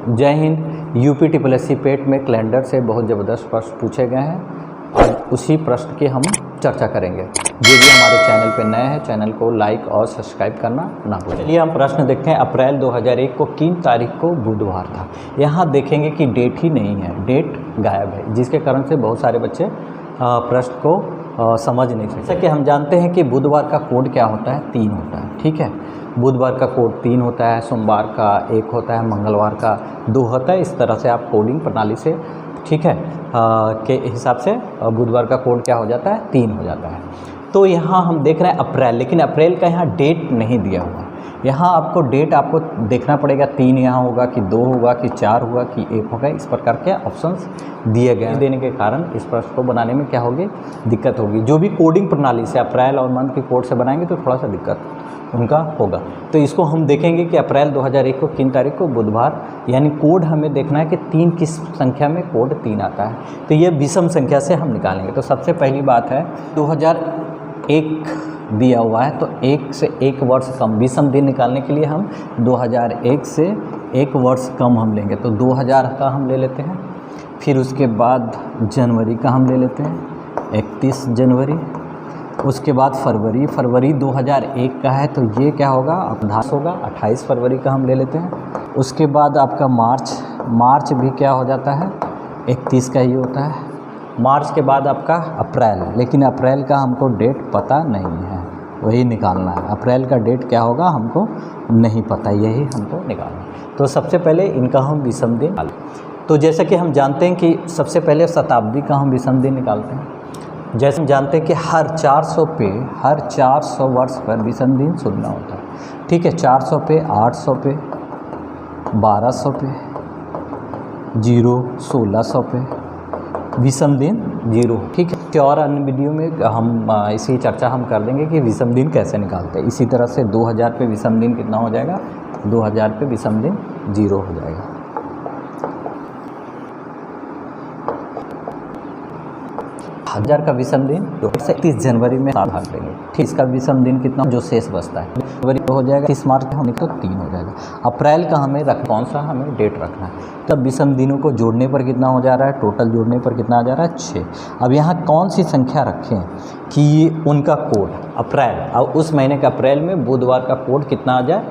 जय Hind. UP triple पेट में calendar से बहुत ज़बरदस्त प्रश्न पूछे गए हैं और उसी प्रश्न की हम चर्चा करेंगे। जो भी हमारे चैनल पे नए हैं, चैनल को लाइक और सब्सक्राइब करना ना भूलें। चलिए हम प्रश्न देखते हैं। अप्रैल 2001 को किन तारीख को बुधवार था? यहाँ देखेंगे कि डेट ही नहीं है, डेट गायब है, जिसके कारण से बहुत सारे बच्चे प्रश्न को समझ नहीं सकते। जैसा कि हम जानते हैं कि बुधवार का कोड क्या होता है? 3 होता है। ठीक है, बुधवार का कोड 3 होता है, सोमवार का 1 होता है, मंगलवार का 2 होता है। इस तरह से आप कोडिंग प्रणाली से, ठीक है, के हिसाब से बुधवार का कोड क्या हो जाता है? 3 हो जाता है। तो यहाँ हम देख रहे हैं अप्रैल, लेकिन अप्रैल का यहाँ डेट नहीं दिया हुआ। यहाँ आपको डेट आपको देखना पड़ेगा, 3 यहाँ होगा कि 2 होगा कि 4 होगा कि 1 होगा। इस प्रकार के ऑप्शंस दिए गए देने के कारण इस प्रश्न को बनाने में क्या होगी? दिक्कत होगी। जो भी कोडिंग प्रणाली से अप्रैल और मंथ के कोड से बनाएंगे तो थोड़ा सा दिक्कत उनका होगा। तो इसको हम देखेंगे कि अप्रैल 2001 को किन तारीख को? बुधवार। यानी कोड हमें देखना है कि 3 किस संख्या में कोड 3 आता है। तो ये विषम संख्या से हम निकालेंगे। तो सबसे पहली बात है 2001 दिया हुआ है, तो 1 से 1 वर्ष कम विषम दिन निकालने के लिए हम 2001 से 1 वर्ष कम हम लेंगे। तो 2000 का हम ले लेते हैं। फिर उसके बाद जनवरी का हम ले लेते हैं, 31 जनवरी। उसके बाद फरवरी 2001 का है, तो ये क्या होगा? 28 होगा। 28 फरवरी का हम ले लेते हैं। उसके बाद आपका मार्च भी क्या हो जाता है? 31 का ही होता है। मार्च के बाद आपका अप्रैल, लेकिन अप्रैल का हमको डेट पता नहीं है, वही निकालना है। अप्रैल का डेट क्या होगा हमको नहीं पता, यही हमको निकालना है। तो सबसे पहले इनका हम विषम दिन निकालें। तो जैसा कि हम जानते हैं कि सबसे पहले शताब्दी का हम विषम दिन निकालते हैं। जैसे हम जानते हैं कि हर 400 वर्ष पर विषम दिन सुनना होता है। ठीक है, 400 पे, 800 पे, 1200 पे, 0, 1600 पे विषम दिन 0। ठीक है, और अन्य वीडियो में हम इसी चर्चा हम कर देंगे कि विषम दिन कैसे निकालते हैं। इसी तरह से 2000 पे विषम दिन कितना हो जाएगा? 2000 पे विषम दिन 0 हो जाएगा। 1000 का विषम दिन 31 जनवरी में भाग देंगे। ठीक, इसका विषम दिन कितना जो शेष बचता है? जनवरी हो जाएगा। 30 मार्च का हम तो 3 हो जाएगा। अप्रैल का हमें कौन सा हमें डेट रखना है? तब विषम दिनों को जोड़ने पर कितना हो जा रहा है? टोटल जोड़ने पर कितना आ जा रहा है? 6। अब यहाँ कौन सी संख्या रखें कि उनका कोड अप्रैल, और उस महीने का अप्रैल में बुधवार का कोड कितना आ जाए?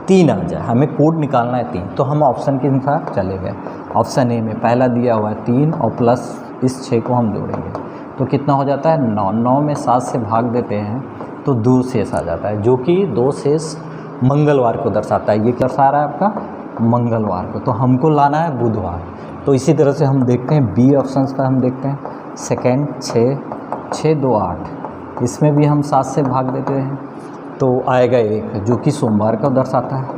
3 आ जाए। हमें कोड निकालना है 3। तो हम ऑप्शन के अनुसार चले गए। ऑप्शन ए में पहला दिया हुआ है 3 और प्लस इस 6 को हम जोड़ेंगे तो कितना हो जाता है? 9। 9 में 7 से भाग देते हैं तो 2 शेष आ जाता है, जो कि 2 शेष मंगलवार को दर्शाता है। ये क्या दर्शा रहा है आपका? मंगलवार को। तो हमको लाना है बुधवार। तो इसी तरह से हम देखते हैं बी ऑप्शंस का हम देखते हैं। सेकेंड 6 2 8, इसमें भी हम 7 से भाग देते हैं तो आएगा 1, जो कि सोमवार को दर्शाता है।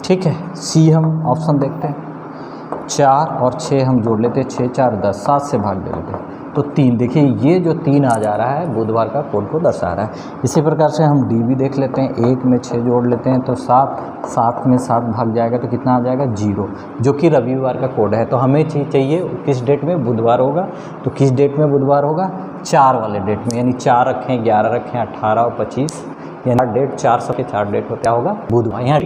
ठीक है, सी हम ऑप्शन देखते हैं। 4 और 6 हम जोड़ लेते हैं, 6 4 10, 7 से भाग दे लेते हैं तो 3। देखिए ये जो 3 आ जा रहा है बुधवार का कोड को दर्शा रहा है। इसी प्रकार से हम डी भी देख लेते हैं। 1 में 6 जोड़ लेते हैं तो 7 में 7 भाग जाएगा तो कितना आ जाएगा? 0, जो कि रविवार का कोड है। तो हमें चाहिए किस डेट में बुधवार होगा? तो किस डेट में बुधवार होगा? 4 वाले डेट में, यानी 4 रखें, 11 रखें, 18 और 25, यानी डेट 400 के 4 डेट हो क्या होगा? बुधवार। यहाँ